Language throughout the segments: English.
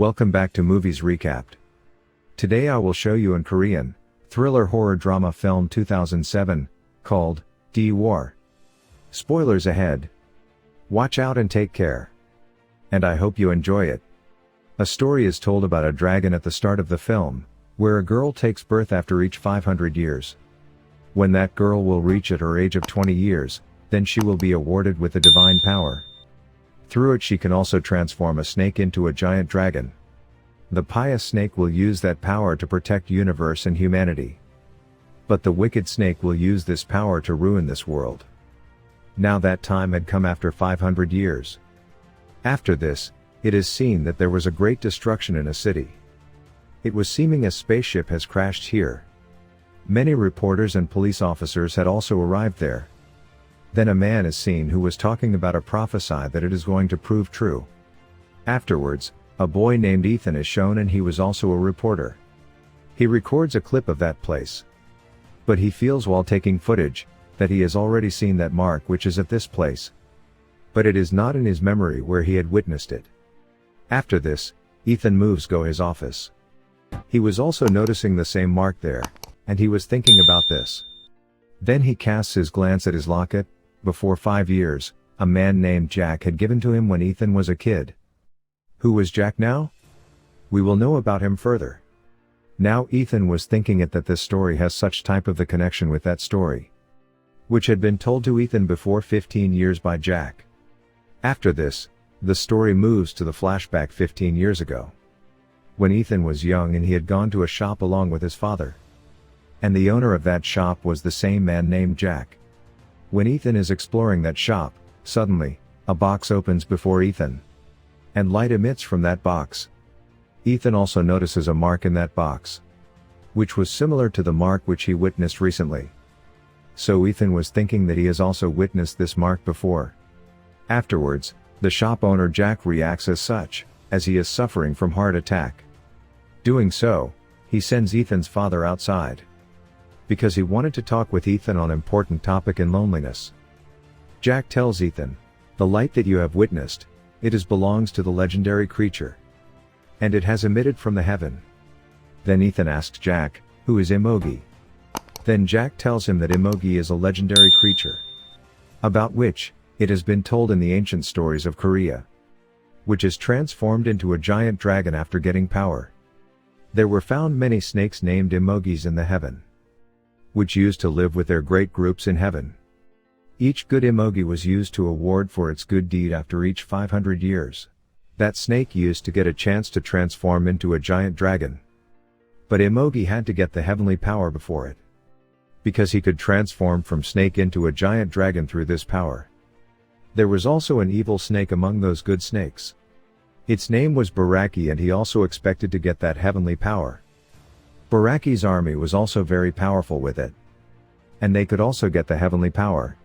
Welcome back to Movies Recapped. Today I will show you a Korean, thriller horror drama film 2007, called, D-War. Spoilers ahead. Watch out and take care. And I hope you enjoy it. A story is told about a dragon at the start of the film, where a girl takes birth after each 500 years. When that girl will reach at her age of 20 years, then she will be awarded with a divine power. Through it she can also transform a snake into a giant dragon. The pious snake will use that power to protect universe and humanity. But the wicked snake will use this power to ruin this world. Now that time had come after 500 years. After this, it is seen that there was a great destruction in a city. It was seeming a spaceship has crashed here. Many reporters and police officers had also arrived there. Then a man is seen who was talking about a prophecy that it is going to prove true. Afterwards, a boy named Ethan is shown and he was also a reporter. He records a clip of that place. But he feels while taking footage, that he has already seen that mark which is at this place. But it is not in his memory where he had witnessed it. After this, Ethan moves go his office. He was also noticing the same mark there, and he was thinking about this. Then he casts his glance at his locket. Before 5 years, a man named Jack had given to him when Ethan was a kid. Who was Jack now? We will know about him further. Now Ethan was thinking that this story has such type of the connection with that story, which had been told to Ethan before 15 years by Jack. After this, the story moves to the flashback 15 years ago. When Ethan was young and he had gone to a shop along with his father. And the owner of that shop was the same man named Jack. When Ethan is exploring that shop, suddenly, a box opens before Ethan. And light emits from that box. Ethan also notices a mark in that box, which was similar to the mark which he witnessed recently. So Ethan was thinking that he has also witnessed this mark before. Afterwards, the shop owner Jack reacts as such, as he is suffering from heart attack. Doing so, he sends Ethan's father outside. Because he wanted to talk with Ethan on important topic in loneliness. Jack tells Ethan, the light that you have witnessed, it belongs to the legendary creature. And it has emitted from the heaven. Then Ethan asks Jack, who is Imogi? Then Jack tells him that Imogi is a legendary creature. About which, it has been told in the ancient stories of Korea. Which is transformed into a giant dragon after getting power. There were found many snakes named Imogis in the heaven, which used to live with their great groups in heaven. Each good Imogi was used to award for its good deed after each 500 years. That snake used to get a chance to transform into a giant dragon. But Imogi had to get the heavenly power before it. Because he could transform from snake into a giant dragon through this power. There was also an evil snake among those good snakes. Its name was Baraki and he also expected to get that heavenly power. Baraki's army was also very powerful with it. And they could also get the heavenly power.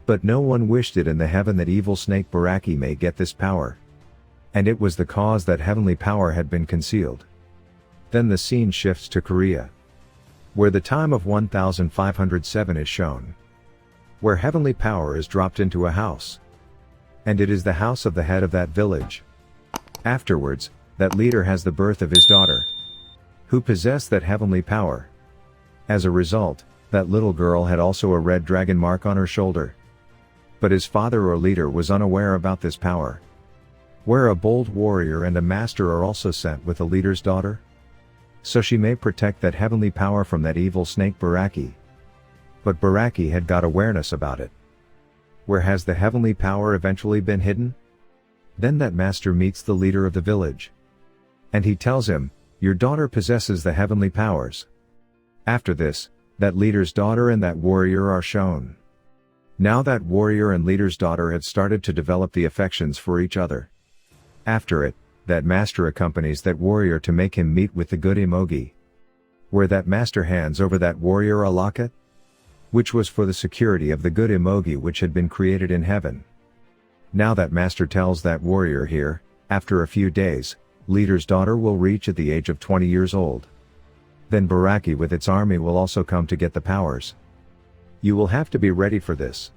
But no one wished it in the heaven that evil snake Baraki may get this power. And it was the cause that heavenly power had been concealed. Then the scene shifts to Korea, where the time of 1507 is shown. Where heavenly power is dropped into a house. And it is the house of the head of that village. Afterwards, that leader has the birth of his daughter, who possessed that heavenly power. As a result, that little girl had also a red dragon mark on her shoulder. But his father or leader was unaware about this power. Where a bold warrior and a master are also sent with the leader's daughter. So she may protect that heavenly power from that evil snake Baraki. But Baraki had got awareness about it. Where has the heavenly power eventually been hidden? Then that master meets the leader of the village. And he tells him, your daughter possesses the heavenly powers. After this, that leader's daughter and that warrior are shown. Now that warrior and leader's daughter had started to develop the affections for each other. After it, that master accompanies that warrior to make him meet with the good Imogi. Where that master hands over that warrior a locket, which was for the security of the good Imogi which had been created in heaven. Now that master tells that warrior here, after a few days, leader's daughter will reach at the age of 20 years old. Then Baraki with its army will also come to get the powers. You will have to be ready for this.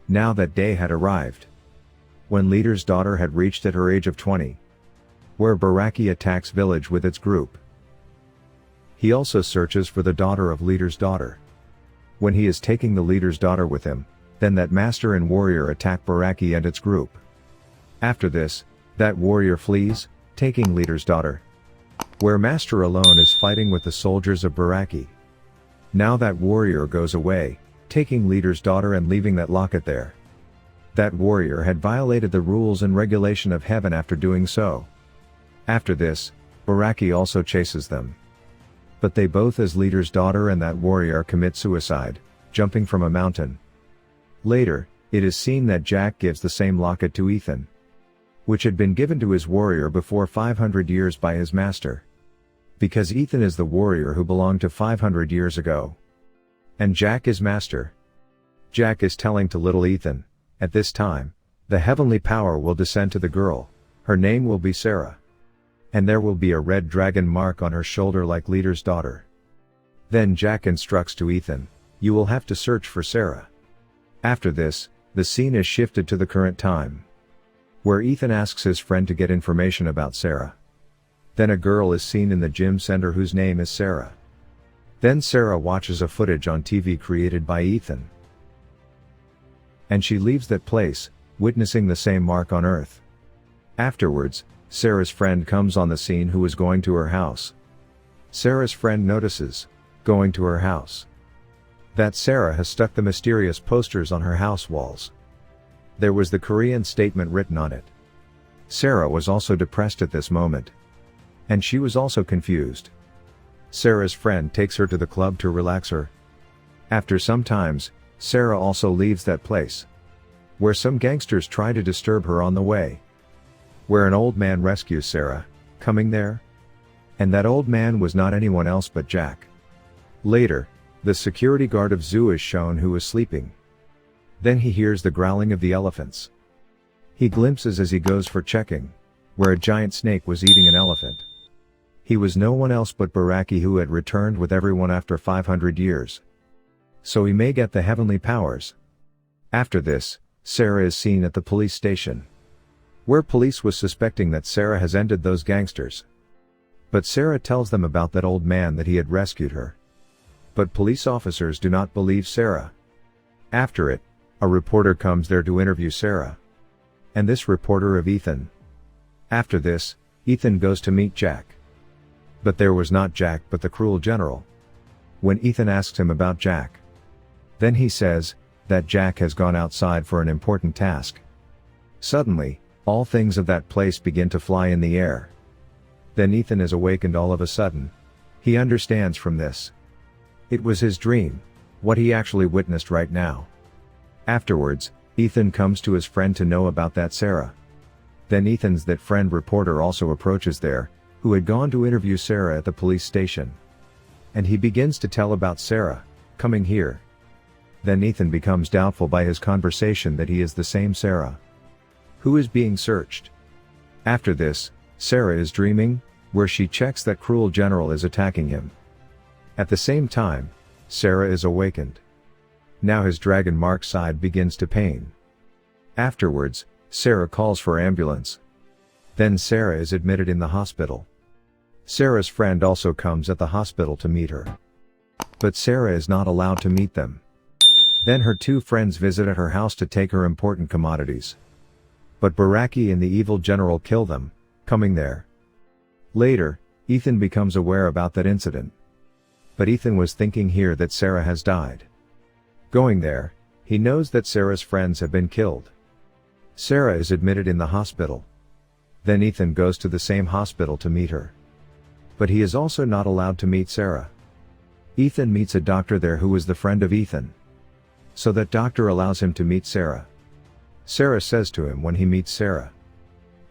Now that day had arrived. When leader's daughter had reached at her age of 20. where Baraki attacks village with its group. He also searches for the daughter of leader's daughter. When he is taking the leader's daughter with him, then that master and warrior attack Baraki and its group. After this, that warrior flees, taking leader's daughter. Where master alone is fighting with the soldiers of Baraki. Now that warrior goes away, taking leader's daughter and leaving that locket there. That warrior had violated the rules and regulation of heaven after doing so. After this, Baraki also chases them. But they both as leader's daughter and that warrior commit suicide, jumping from a mountain. Later, it is seen that Jack gives the same locket to Ethan, which had been given to his warrior before 500 years by his master. Because Ethan is the warrior who belonged to 500 years ago. And Jack is master. Jack is telling to little Ethan, at this time, the heavenly power will descend to the girl, her name will be Sarah. And there will be a red dragon mark on her shoulder like leader's daughter. Then Jack instructs to Ethan, you will have to search for Sarah. After this, the scene is shifted to the current time, where Ethan asks his friend to get information about Sarah. Then a girl is seen in the gym center whose name is Sarah. Then Sarah watches a footage on TV created by Ethan. And she leaves that place, witnessing the same mark on earth. Afterwards, Sarah's friend comes on the scene who is going to her house. Sarah's friend notices, going to her house, that Sarah has stuck the mysterious posters on her house walls. There was the Korean statement written on it. Sarah was also depressed at this moment. And she was also confused. Sarah's friend takes her to the club to relax her. After some times, Sarah also leaves that place, where some gangsters try to disturb her on the way. Where an old man rescues Sarah, coming there. And that old man was not anyone else but Jack. Later, the security guard of zoo is shown who is sleeping. Then he hears the growling of the elephants. He glimpses as he goes for checking, where a giant snake was eating an elephant. He was no one else but Baraki who had returned with everyone after 500 years. So he may get the heavenly powers. After this, Sarah is seen at the police station, where police was suspecting that Sarah has ended those gangsters. But Sarah tells them about that old man that he had rescued her. But police officers do not believe Sarah. After it, a reporter comes there to interview Sarah. And this reporter of Ethan. After this, Ethan goes to meet Jack. But there was not Jack but the cruel general. When Ethan asks him about Jack, then he says, that Jack has gone outside for an important task. Suddenly, all things of that place begin to fly in the air. Then Ethan is awakened all of a sudden. He understands from this. It was his dream, what he actually witnessed right now. Afterwards, Ethan comes to his friend to know about that Sarah. Then Ethan's that friend reporter also approaches there, who had gone to interview Sarah at the police station. And he begins to tell about Sarah, coming here. Then Ethan becomes doubtful by his conversation that he is the same Sarah, who is being searched. After this, Sarah is dreaming, where she checks that cruel general is attacking him. At the same time, Sarah is awakened. Now his dragon mark side begins to pain. Afterwards, Sarah calls for ambulance. Then Sarah is admitted in the hospital. Sarah's friend also comes at the hospital to meet her. But Sarah is not allowed to meet them. Then her two friends visit at her house to take her important commodities. But Baraki and the evil general kill them, coming there. Later, Ethan becomes aware about that incident. But Ethan was thinking here that Sarah has died. Going there, he knows that Sarah's friends have been killed. Sarah is admitted in the hospital. Then Ethan goes to the same hospital to meet her. But he is also not allowed to meet Sarah. Ethan meets a doctor there who is the friend of Ethan. So that doctor allows him to meet Sarah. Sarah says to him when he meets Sarah,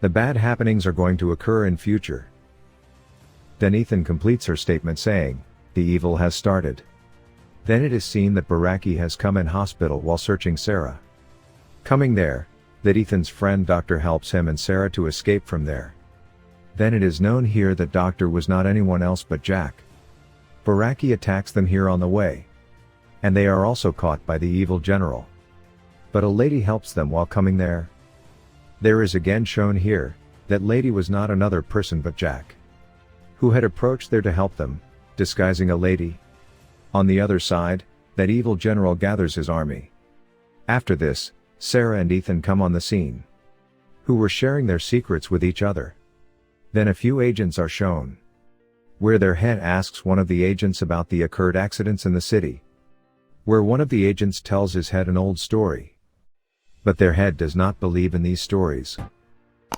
the bad happenings are going to occur in future. Then Ethan completes her statement saying, the evil has started. Then it is seen that Baraki has come in hospital while searching Sarah. Coming there, that Ethan's friend doctor helps him and Sarah to escape from there. Then it is known here that doctor was not anyone else but Jack. Baraki attacks them here on the way. And they are also caught by the evil general. But a lady helps them while coming there. There is again shown here, That lady was not another person but Jack, who had approached there to help them, disguising a lady. On the other side, that evil general gathers his army. After this, Sarah and Ethan come on the scene, who were sharing their secrets with each other. Then a few agents are shown, where their head asks one of the agents about the occurred accidents in the city, where one of the agents tells his head an old story. But their head does not believe in these stories.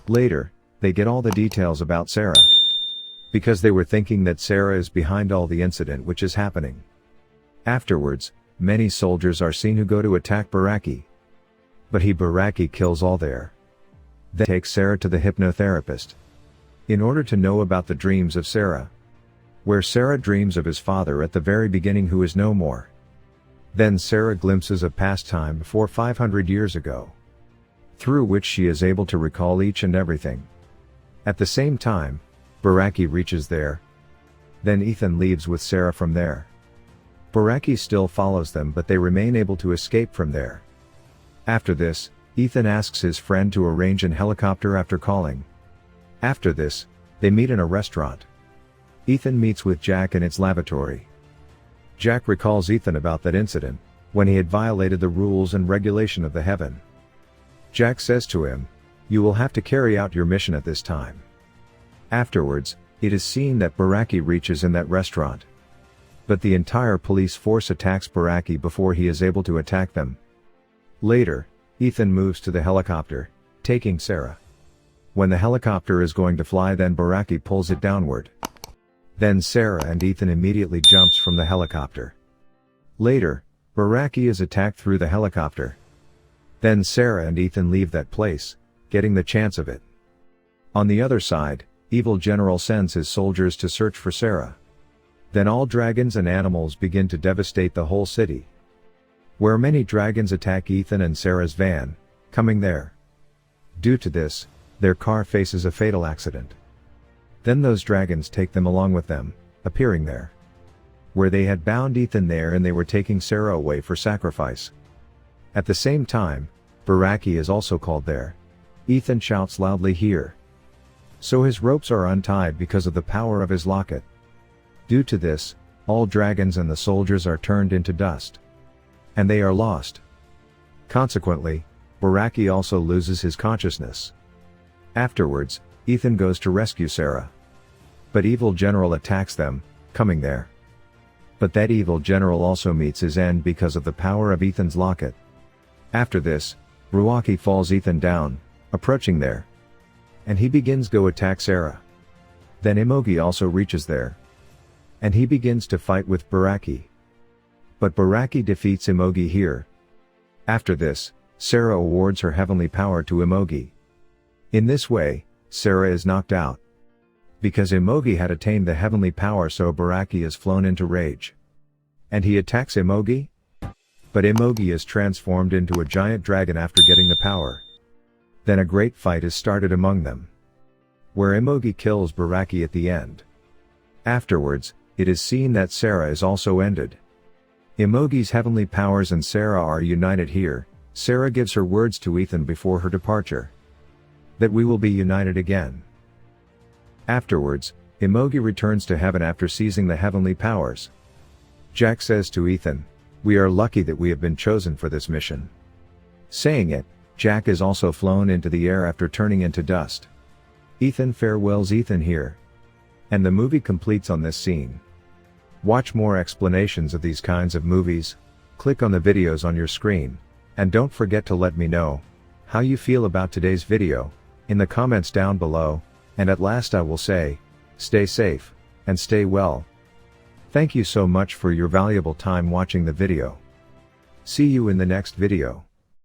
Later, they get all the details about Sarah, because they were thinking that Sarah is behind all the incident which is happening. Afterwards, many soldiers are seen who go to attack Baraki. But Baraki kills all there. Then takes Sarah to the hypnotherapist, in order to know about the dreams of Sarah, where Sarah dreams of his father at the very beginning who is no more. Then Sarah glimpses a past time before 500 years ago, through which she is able to recall each and everything. At the same time, Baraki reaches there. Then Ethan leaves with Sarah from there. Baraki still follows them, but they remain able to escape from there. After this, Ethan asks his friend to arrange an helicopter after calling. After this, they meet in a restaurant. Ethan meets with Jack in its lavatory. Jack recalls Ethan about that incident, when he had violated the rules and regulation of the heaven. Jack says to him, "You will have to carry out your mission at this time." Afterwards, it is seen that Baraki reaches in that restaurant. But the entire police force attacks Baraki before he is able to attack them. Later, Ethan moves to the helicopter, taking Sarah. When the helicopter is going to fly, then Baraki pulls it downward. Then Sarah and Ethan immediately jumps from the helicopter. Later, Baraki is attacked through the helicopter. Then Sarah and Ethan leave that place, getting the chance of it. On the other side, Evil General sends his soldiers to search for Sarah. Then all dragons and animals begin to devastate the whole city, where many dragons attack Ethan and Sarah's van, coming there. Due to this, their car faces a fatal accident. Then those dragons take them along with them, appearing there, where they had bound Ethan there, and they were taking Sarah away for sacrifice. At the same time, Baraki is also called there. Ethan shouts loudly here. So his ropes are untied because of the power of his locket. Due to this, all dragons and the soldiers are turned into dust, and they are lost. Consequently, Baraki also loses his consciousness. Afterwards, Ethan goes to rescue Sarah. But Evil General attacks them, coming there. But that Evil General also meets his end because of the power of Ethan's locket. After this, Ruaki falls Ethan down, approaching there, and he begins go attack Sarah. Then Imogi also reaches there, and he begins to fight with Baraki. But Baraki defeats Imogi here. After this, Sarah awards her heavenly power to Imogi. In this way, Sarah is knocked out, because Imogi had attained the heavenly power, so Baraki is flown into rage, and he attacks Imogi. But Imogi is transformed into a giant dragon after getting the power. Then a great fight is started among them, where Imogi kills Baraki at the end. Afterwards, it is seen that Sarah is also ended. Imogi's heavenly powers and Sarah are united here. Sarah gives her words to Ethan before her departure, that we will be united again. Afterwards, Imogi returns to heaven after seizing the heavenly powers. Jack says to Ethan, "We are lucky that we have been chosen for this mission." Saying it, Jack is also flown into the air after turning into dust. Ethan farewells Ethan here, and the movie completes on this scene. Watch more explanations of these kinds of movies. Click on the videos on your screen, and don't forget to let me know how you feel about today's video in the comments down below. And at last I will say, stay safe and stay well. Thank you so much for your valuable time watching the video. See you in the next video.